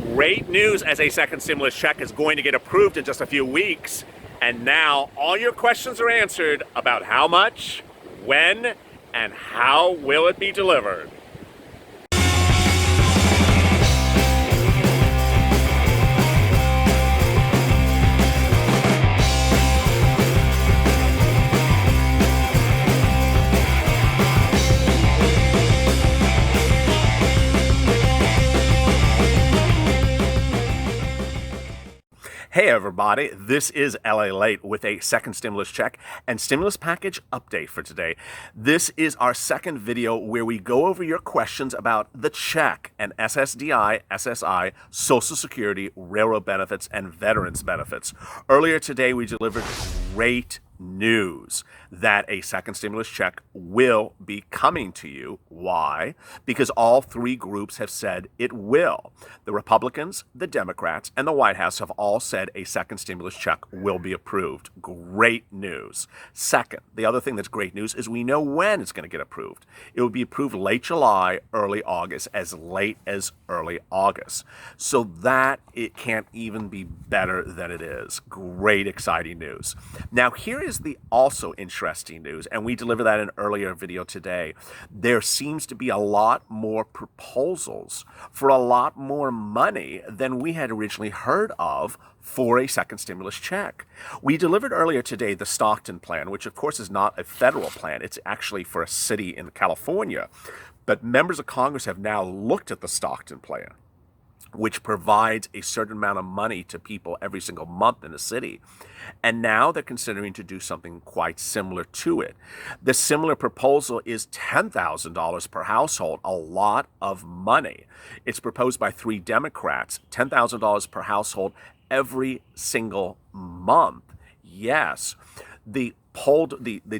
Great news, as a second stimulus check is going to get approved in just a few weeks. And now all your questions are answered about how much, when, and how will it be delivered. Hey everybody, this is LALATE with a second stimulus check and stimulus package update for today. This is our second video where we go over your questions about the check and SSDI, SSI, Social Security, railroad benefits, and veterans benefits. Earlier today we delivered great news that a second stimulus check will be coming to you. Why? Because all three groups have said it will. The Republicans, the Democrats, and the White House have all said a second stimulus check will be approved. Great news. Second, the other thing that's great news is we know when it's going to get approved. It will be approved late July, early August, as late as early August. So that it can't even be better than it is. Great, exciting news. Now, here is the also interesting news, and we delivered that in an earlier video today. There seems to be a lot more proposals for a lot more money than we had originally heard of for a second stimulus check. We delivered earlier today the Stockton Plan, which of course is not a federal plan. It's actually for a city in California. But members of Congress have now looked at the Stockton Plan, which provides a certain amount of money to people every single month in the city. And now they're considering to do something quite similar to it. The similar proposal is $10,000 per household, a lot of money. It's proposed by three Democrats, $10,000 per household every single month. Yes, the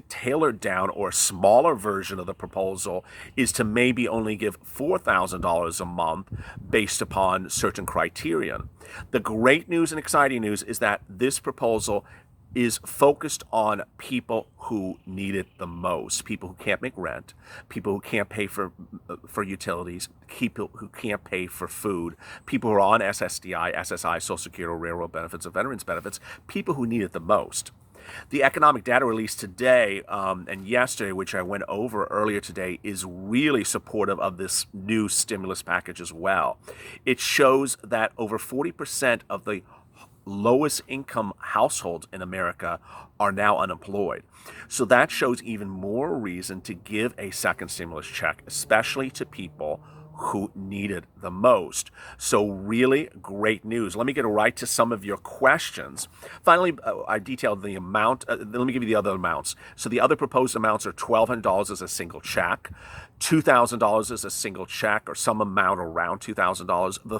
tailored down or smaller version of the proposal is to maybe only give $4,000 a month based upon certain criterion. The great news and exciting news is that this proposal is focused on people who need it the most, people who can't make rent, people who can't pay for utilities, people who can't pay for food, people who are on SSDI, SSI, Social Security, railroad benefits, or veterans benefits, people who need it the most. The economic data released today and yesterday, which I went over earlier today, is really supportive of this new stimulus package as well. It shows that over 40% of the lowest income households in America are now unemployed. So that shows even more reason to give a second stimulus check, especially to people who need it the most. So really great news. Let me get right to some of your questions. Finally, I detailed the amount. Let me give you the other amounts. So the other proposed amounts are $1,200 as a single check, $2,000 as a single check, or some amount around $2,000. The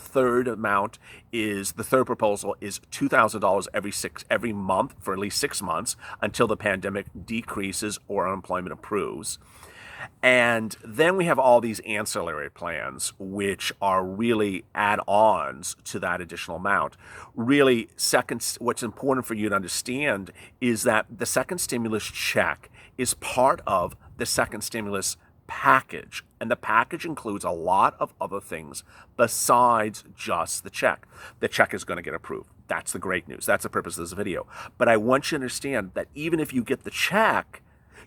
third proposal is $2,000 every month for at least 6 months until the pandemic decreases or unemployment improves. And then we have all these ancillary plans, which are really add-ons to that additional amount. Really, what's important for you to understand is that the second stimulus check is part of the second stimulus package. And the package includes a lot of other things besides just the check. The check is going to get approved. That's the great news. That's the purpose of this video. But I want you to understand that even if you get the check,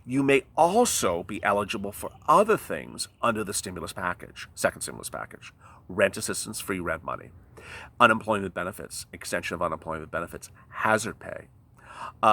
you may also be eligible for other things under the stimulus package, second stimulus package. Rent assistance, free rent money, unemployment benefits, extension of unemployment benefits, hazard pay.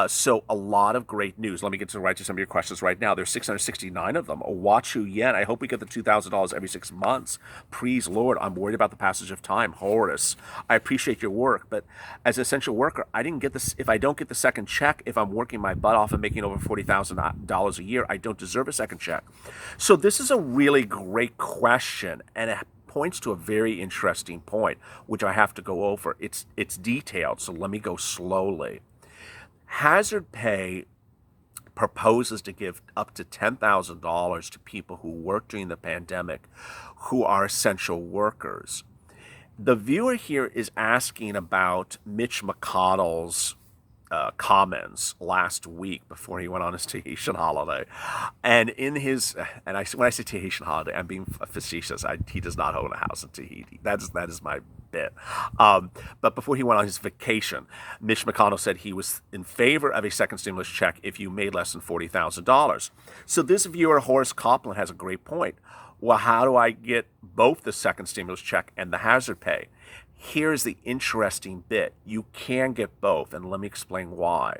So a lot of great news. Let me get to some of your questions right now. There's 669 of them. Wachu Yen, I hope we get the $2,000 every 6 months. Please, Lord, I'm worried about the passage of time. Horace, I appreciate your work, but as an essential worker, I didn't get this. If I don't get the second check, if I'm working my butt off and making over $40,000 a year, I don't deserve a second check. So this is a really great question, and it points to a very interesting point, which I have to go over. It's detailed, so let me go slowly. Hazard pay proposes to give up to $10,000 to people who work during the pandemic who are essential workers. The viewer here is asking about Mitch McConnell's comments last week before he went on his Tahitian holiday, and when I say Tahitian holiday, I'm being facetious. He does not own a house in Tahiti. That is my bit. But before he went on his vacation, Mitch McConnell said he was in favor of a second stimulus check if you made less than $40,000. So this viewer, Horace Copland, has a great point. Well, how do I get both the second stimulus check and the hazard pay? Here's the interesting bit. You can get both, and let me explain why.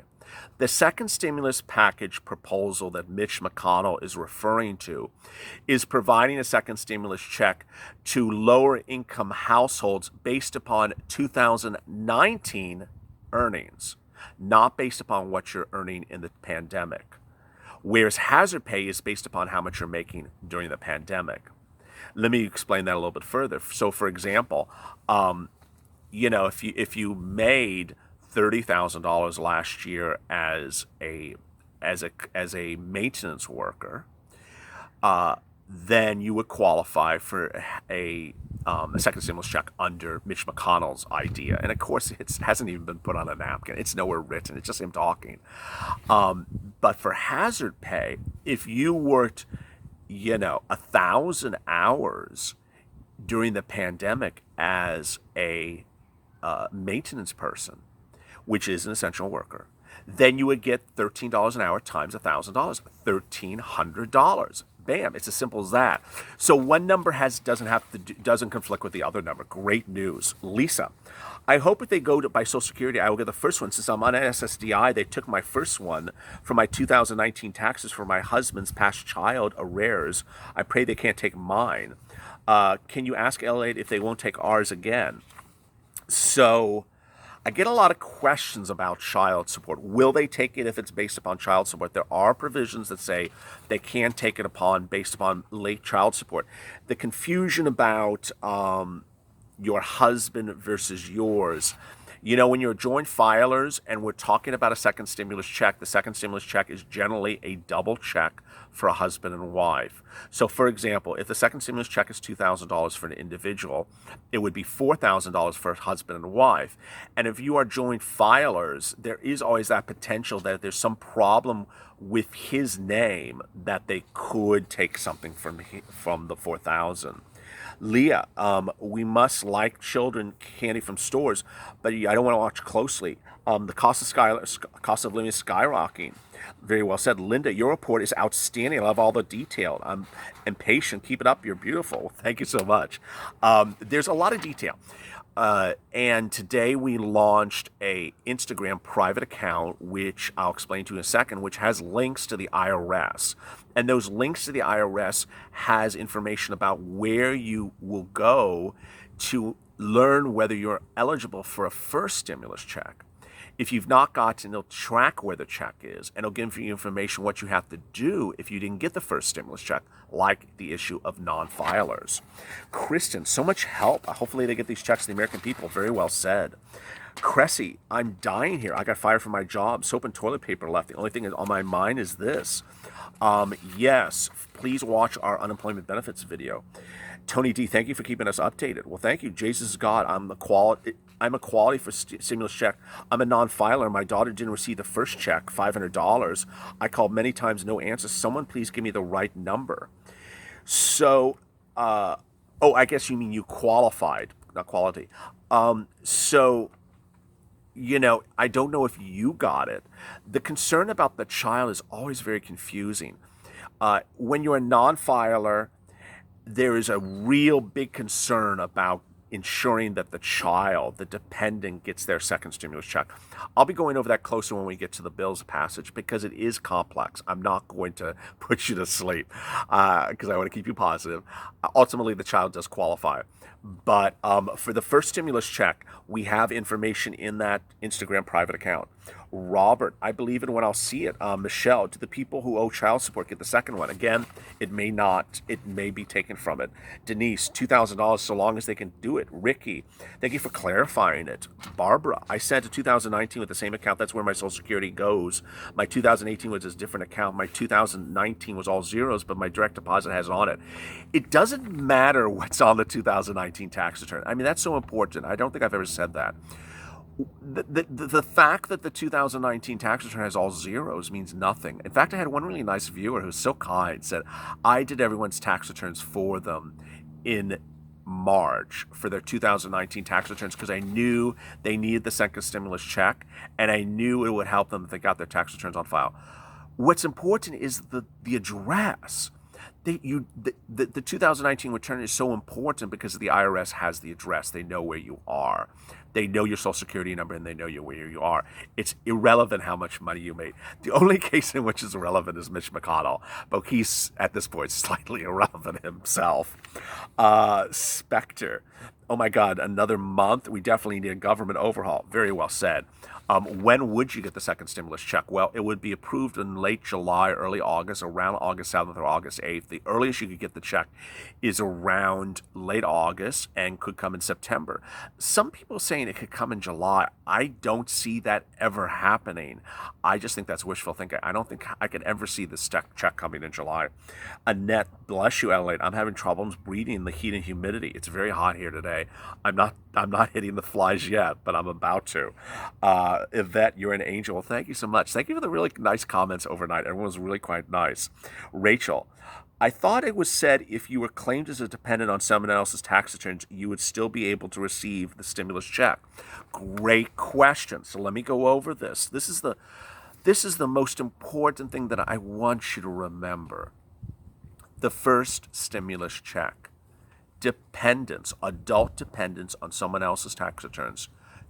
The second stimulus package proposal that Mitch McConnell is referring to is providing a second stimulus check to lower income households based upon 2019 earnings, not based upon what you're earning in the pandemic. Whereas hazard pay is based upon how much you're making during the pandemic. Let me explain that a little bit further. So, for example, if you made $30,000 last year as a maintenance worker, then you would qualify for a second stimulus check under Mitch McConnell's idea. And of course, it hasn't even been put on a napkin. It's nowhere written. It's just him talking. But for hazard pay, if you worked, 1,000 hours during the pandemic as a maintenance person, which is an essential worker, then you would get $13 an hour times $1,000, $1,300. Bam! It's as simple as that. So one number doesn't conflict with the other number. Great news, Lisa. I hope if they go by Social Security, I will get the first one. Since I'm on SSDI, they took my first one for my 2019 taxes for my husband's past child arrears. I pray they can't take mine. Can you ask LALATE if they won't take ours again? So I get a lot of questions about child support. Will they take it if it's based upon child support? There are provisions that say they can take it based upon late child support. The confusion about your husband versus yours. When you're joint filers and we're talking about a second stimulus check, the second stimulus check is generally a double check for a husband and wife. So, for example, if the second stimulus check is $2,000 for an individual, it would be $4,000 for a husband and wife. And if you are joint filers, there is always that potential that if there's some problem with his name, that they could take something from the $4,000. Leah, we must like children candy from stores, but I don't want to watch closely. The cost of living is skyrocketing. Very well said. Linda, your report is outstanding. I love all the detail. I'm impatient. Keep it up. You're beautiful. Thank you so much. There's a lot of detail. And today we launched a Instagram private account, which I'll explain to you in a second, which has links to the IRS. And those links to the IRS has information about where you will go to learn whether you're eligible for a first stimulus check. If you've not gotten, they'll track where the check is, and it'll give you information what you have to do if you didn't get the first stimulus check, like the issue of non-filers. Kristen, so much help. Hopefully they get these checks to the American people. Very well said. Cressy, I'm dying here. I got fired from my job. Soap and toilet paper left. The only thing on my mind is this. Yes, please watch our unemployment benefits video. Tony D, thank you for keeping us updated. Well, thank you. Jesus is God. I'm a quality for stimulus check. I'm a non-filer. My daughter didn't receive the first check, $500. I called many times, no answer. Someone please give me the right number. So, I guess you mean you qualified, not quality. So, I don't know if you got it. The concern about the child is always very confusing. When you're a non-filer, there is a real big concern about ensuring that the child, the dependent, gets their second stimulus check. I'll be going over that closer when we get to the bills passage because it is complex. I'm not going to put you to sleep because I want to keep you positive. Ultimately, the child does qualify. But for the first stimulus check, we have information in that Instagram private account. Robert, I believe in when I'll see it. Michelle, do the people who owe child support get the second one? Again, it may not. It may be taken from it. Denise, $2,000 so long as they can do it. Ricky, thank you for clarifying it. Barbara, I sent a 2019 with the same account. That's where my Social Security goes. My 2018 was a different account. My 2019 was all zeros, but my direct deposit has it on it. It doesn't matter what's on the 2019 tax return. I mean, that's so important. I don't think I've ever said that. The fact that the 2019 tax return has all zeros means nothing. In fact, I had one really nice viewer who was so kind, said, I did everyone's tax returns for them in March for their 2019 tax returns because I knew they needed the second stimulus check, and I knew it would help them if they got their tax returns on file. What's important is the address. The 2019 return is so important because the IRS has the address. They know where you are. They know your social security number, and they know where you are. It's irrelevant how much money you made. The only case in which is irrelevant is Mitch McConnell, but he's, at this point, slightly irrelevant himself. Spectre. Oh my God, another month? We definitely need a government overhaul. Very well said. When would you get the second stimulus check? Well, it would be approved in late July, early August, around August 7th or August 8th. The earliest you could get the check is around late August and could come in September. Some people are saying it could come in July. I don't see that ever happening. I just think that's wishful thinking. I don't think I could ever see this check coming in July. Annette, bless you, LALATE. I'm having problems breathing in the heat and humidity. It's very hot here today. I'm not hitting the flies yet, but I'm about to. Yvette, you're an angel. Well, thank you so much. Thank you for the really nice comments overnight. Everyone was really quite nice. Rachel, I thought it was said if you were claimed as a dependent on someone else's tax returns, you would still be able to receive the stimulus check. Great question. So let me go over this. This is the most important thing that I want you to remember. The first stimulus check. Dependents, adult dependents on someone else's tax returns,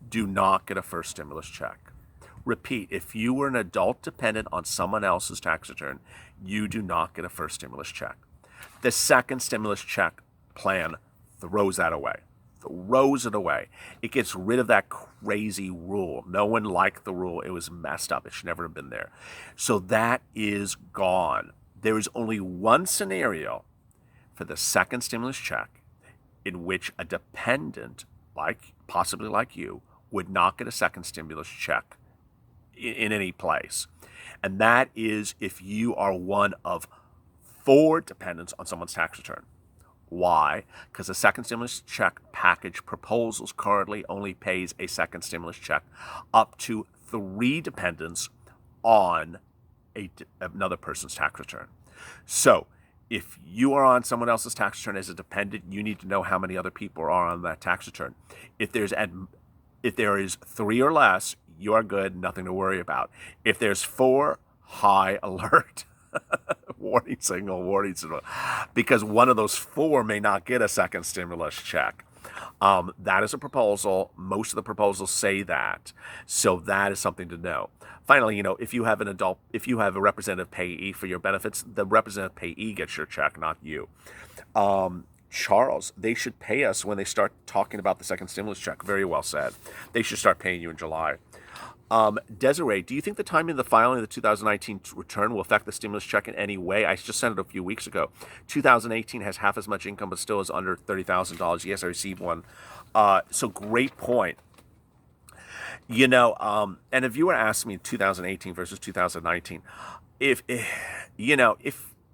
do not get a first stimulus check. Repeat, if you were an adult dependent on someone else's tax return, you do not get a first stimulus check. The second stimulus check plan throws that away. Throws it away. It gets rid of that crazy rule. No one liked the rule. It was messed up. It should never have been there. So that is gone. There is only one scenario for the second stimulus check in which a dependent, possibly like you, would not get a second stimulus check in any place. And that is if you are one of 4 dependents on someone's tax return. Why? Because the second stimulus check package proposals currently only pays a second stimulus check up to 3 dependents on another person's tax return. So if you are on someone else's tax return as a dependent, you need to know how many other people are on that tax return. If there is 3 or less, you are good, nothing to worry about. If there's 4, high alert. Warning signal, because one of those 4 may not get a second stimulus check. That is a proposal. Most of the proposals say that. So that is something to know. Finally, if you have a representative payee for your benefits, the representative payee gets your check, not you. Charles, they should pay us when they start talking about the second stimulus check. Very well said. They should start paying you in July. Desiree, do you think the timing of the filing of the 2019 return will affect the stimulus check in any way? I just sent it a few weeks ago. 2018 has half as much income, but still is under $30,000. Yes, I received one. So great point. And a viewer asked me 2018 versus 2019, if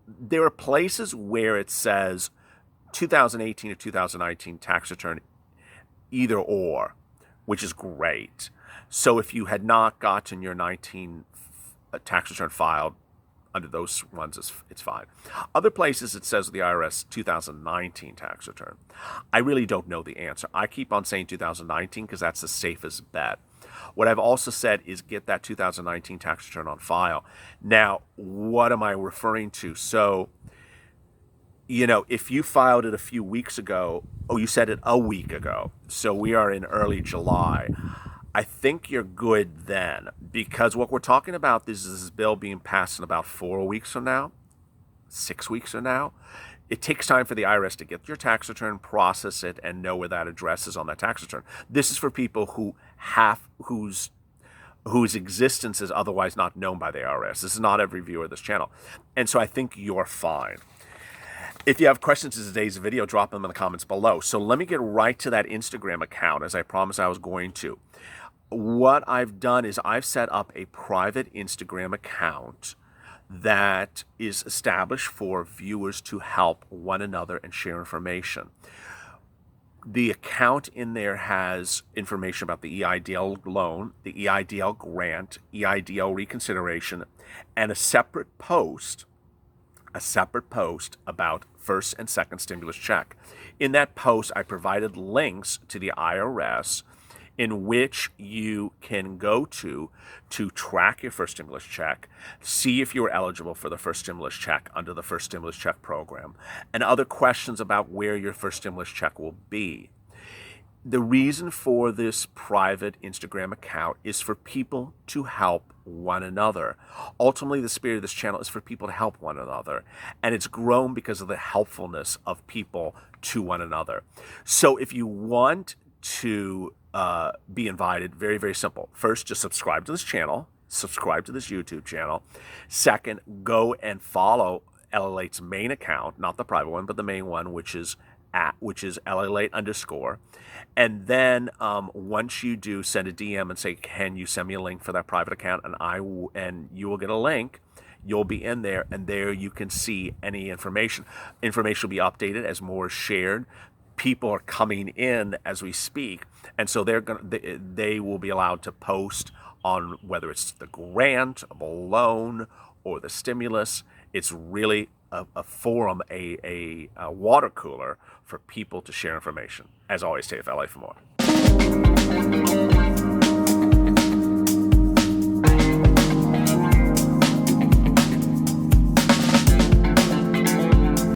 there are places where it says 2018 or 2019 tax return, either or, which is great. So if you had not gotten your 19 tax return filed under those ones, it's fine. Other places it says the IRS 2019 tax return. I really don't know the answer. I keep on saying 2019 because that's the safest bet. What I've also said is get that 2019 tax return on file. Now, what am I referring to? So, if you filed it a few weeks ago, you said it a week ago. So we are in early July. I think you're good then, because what we're talking about is this bill being passed in about 4 weeks from now, 6 weeks from now. It takes time for the IRS to get your tax return, process it, and know where that address is on that tax return. This is for people whose existence is otherwise not known by the IRS. This is not every viewer of this channel. And so I think you're fine. If you have questions in today's video, drop them in the comments below. So let me get right to that Instagram account, as I promised I was going to. What I've done is I've set up a private Instagram account that is established for viewers to help one another and share information. The account in there has information about the EIDL loan, the EIDL grant, EIDL reconsideration, and a separate post about first and second stimulus check. In that post, I provided links to the IRS in which you can go to track your first stimulus check, see if you're eligible for the first stimulus check under the first stimulus check program, and other questions about where your first stimulus check will be. The reason for this private Instagram account is for people to help one another. Ultimately, the spirit of this channel is for people to help one another, and it's grown because of the helpfulness of people to one another. So if you want to be invited, very, very simple. First, just subscribe to this channel, subscribe to this YouTube channel. Second, go and follow LALATE's main account, not the private one, but the main one, which is LALATE_. And then once you do, send a DM and say, can you send me a link for that private account? And you will get a link. You'll be in there, and there you can see any information. Information will be updated as more is shared. People are coming in as we speak, and so they will be allowed to post on whether it's the grant, the loan, or the stimulus. It's really a forum, a water cooler for people to share information. As always, stay with LA for more.